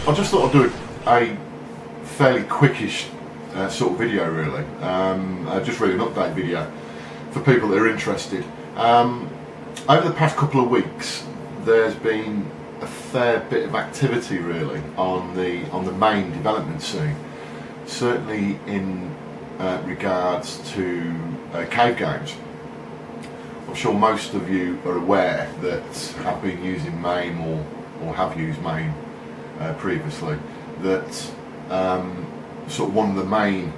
I just thought I'd do a fairly quickish sort of video really, just really an update video for people that are interested. Over the past couple of weeks there's been a fair bit of activity really on the MAME development scene, certainly in regards to cave games. I'm sure most of you are aware that have been using MAME or have used MAME previously, that sort of one of the main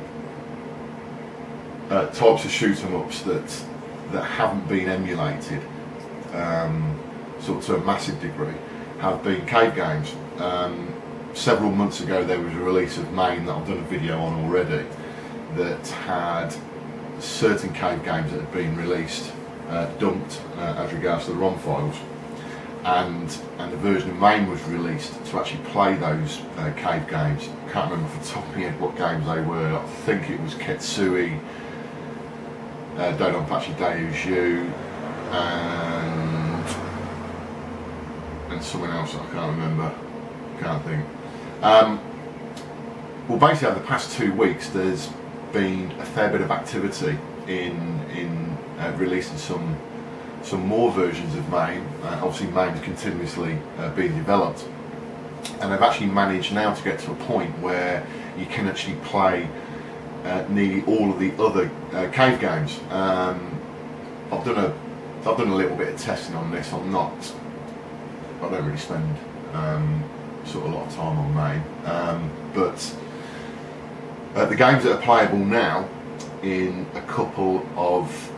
types of shoot 'em ups that haven't been emulated sort of to a massive degree have been cave games. Several months ago there was a release of MAME that I've done a video on already that had certain cave games that had been released dumped as regards to the ROM files, and the version of MAME was released to actually play those cave games. I can't remember off the top of my head what games they were. I think it was Ketsui, Dodonpachi Deushu, and someone else I can't remember, can't think. Well, basically over the past 2 weeks there's been a fair bit of activity in releasing some more versions of MAME. Obviously MAME is continuously being developed, and they've actually managed now to get to a point where you can actually play nearly all of the other cave games. I've done a little bit of testing on this. I don't really spend sort of a lot of time on MAME, but the games that are playable now in a couple of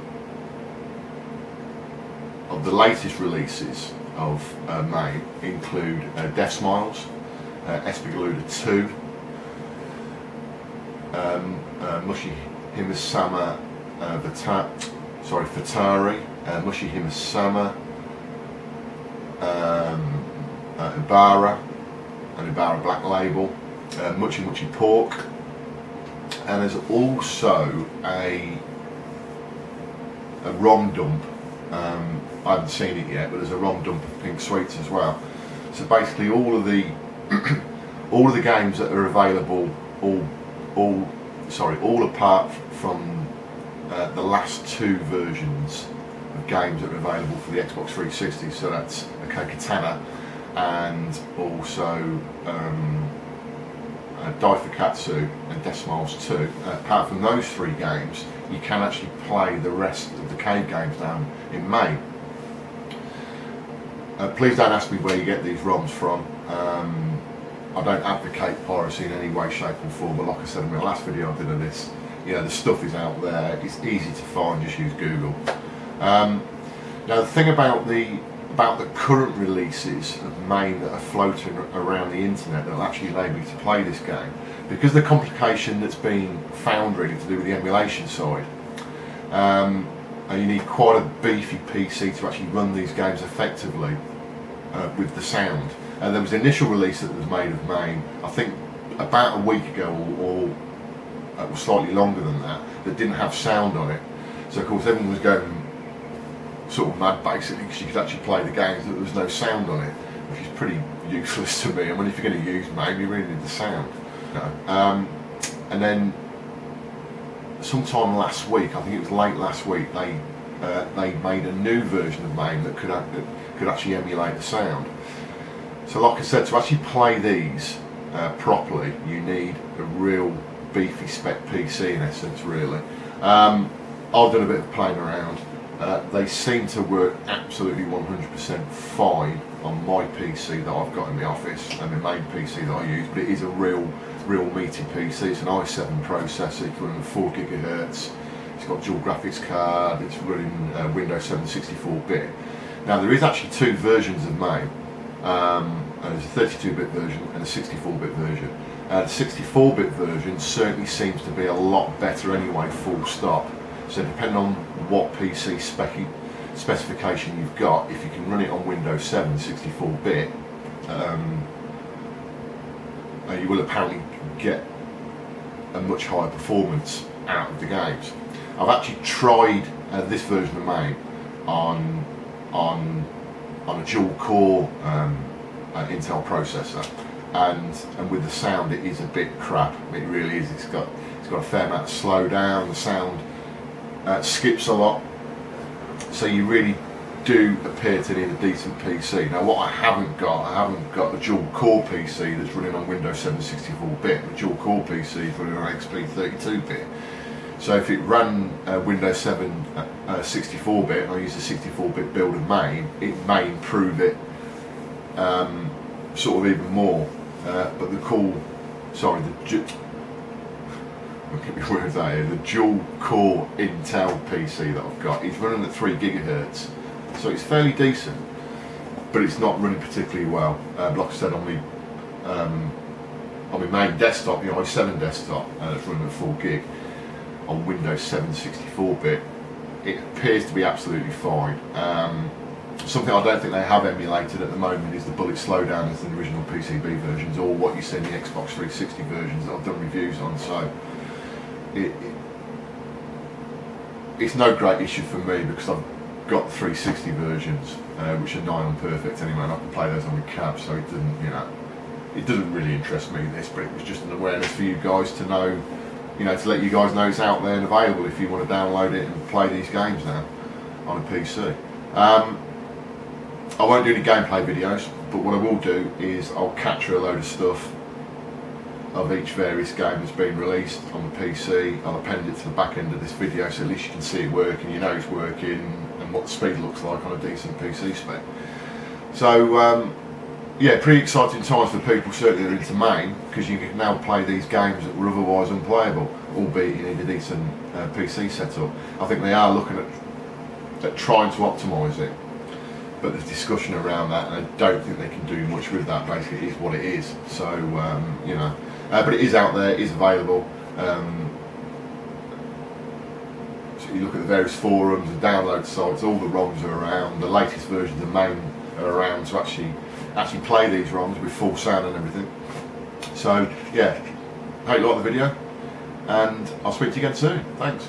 the latest releases of MAME include Deathsmiles, Espgaluda 2, Mushihime-sama Futari, Mushihime-sama, Ibarra, and Ibarra Black Label, Much-Muchi Pork, and there's also a ROM dump. I haven't seen it yet, but there's a ROM dump of Pink Sweets as well. So basically all of the games that are available, all apart from the last 2 versions of games that are available for the Xbox 360. So that's Katana and also Daifukatsu and Deathsmiles 2. Apart from those 3 games, you can actually play the rest of the cave games down in MAME. Please don't ask me where you get these ROMs from. I don't advocate piracy in any way, shape or form, but like I said in my last video I did of this, you know, the stuff is out there, it's easy to find, just use Google. Now the thing about the current releases of MAME that are floating around the internet that will actually enable you to play this game, because the complication that's been found really to do with the emulation side, you need quite a beefy PC to actually run these games effectively with the sound. There was an initial release that was made of MAME, I think about a week ago or slightly longer than that didn't have sound on it. So of course everyone was going sort of mad basically because you could actually play the games but there was no sound on it, which is pretty useless to me. I mean, if you're going to use MAME you really need the sound. And then sometime last week, I think it was late last week, they made a new version of MAME that could actually emulate the sound. So like I said, to actually play these properly you need a real beefy spec PC in essence really. I've done a bit of playing around. They seem to work absolutely 100% fine on my PC that I've got in the office and the main PC that I use, but it is a real meaty PC. It's an i7 processor, it's running 4 GHz, it's got dual graphics card, it's running Windows 7 64-bit. Now there is actually 2 versions of MAME. There's a 32-bit version and a 64-bit version. The 64-bit version certainly seems to be a lot better anyway, full stop. So depending on what PC specification you've got, if you can run it on Windows 7 64-bit, you will apparently get a much higher performance out of the games. I've actually tried this version of MAME on a dual core Intel processor, and with the sound it is a bit crap. It really is. It's got a fair amount of slowdown. The sound skips a lot, so you really do appear to need a decent PC. Now what I haven't got a dual core PC that's running on Windows 7 64-bit. The dual core PC is running on XP 32-bit. So if it ran Windows 7 64-bit and I use a 64-bit build of MAME, it may improve it sort of even more. But the dual core Intel PC that I've got is running at 3 GHz, so it's fairly decent, but it's not running particularly well. Like I said, on my main desktop, the i7 desktop, that's running at 4 gig on Windows 7 64-bit, it appears to be absolutely fine. Something I don't think they have emulated at the moment is the bullet slowdown as the original PCB versions, or what you see in the Xbox 360 versions that I've done reviews on. So it's no great issue for me because I've got the 360 versions, which are nigh on perfect anyway, and I can play those on the cab. So it doesn't really interest me, this, but it was just an awareness for you guys to know, to let you guys know it's out there and available if you want to download it and play these games now on a PC. I won't do any gameplay videos, but what I will do is I'll capture a load of stuff of each various game that's been released on the PC. I'll append it to the back end of this video so at least you can see it working, it's working, and what the speed looks like on a decent PC spec. So yeah, pretty exciting times for people certainly that are into MAME, because you can now play these games that were otherwise unplayable, albeit you need a decent PC setup. I think they are looking at trying to optimise it, but there's discussion around that, and I don't think they can do much with that. Basically, it is what it is. So but it is out there, it is available. So you look at the various forums and download sites, all the ROMs are around. The latest versions of MAME are around to actually play these ROMs with full sound and everything. So yeah, hope you like the video, and I'll speak to you again soon. Thanks.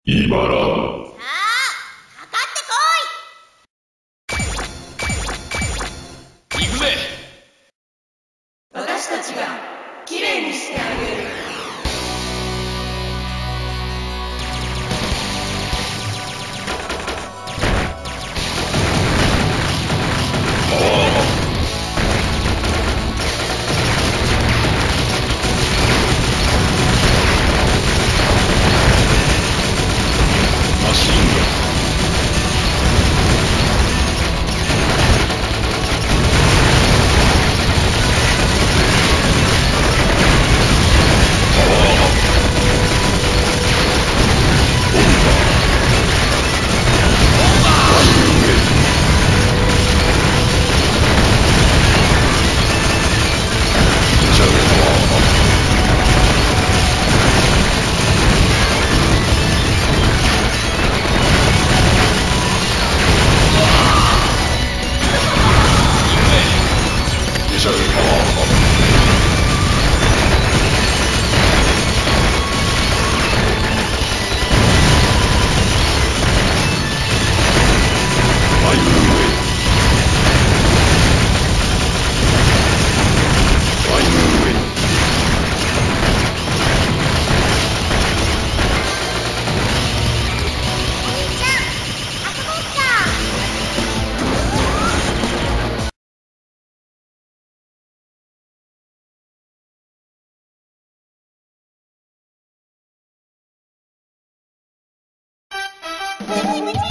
今だ。行くぜ。私たちがきれいにしてあげる。ムチムチ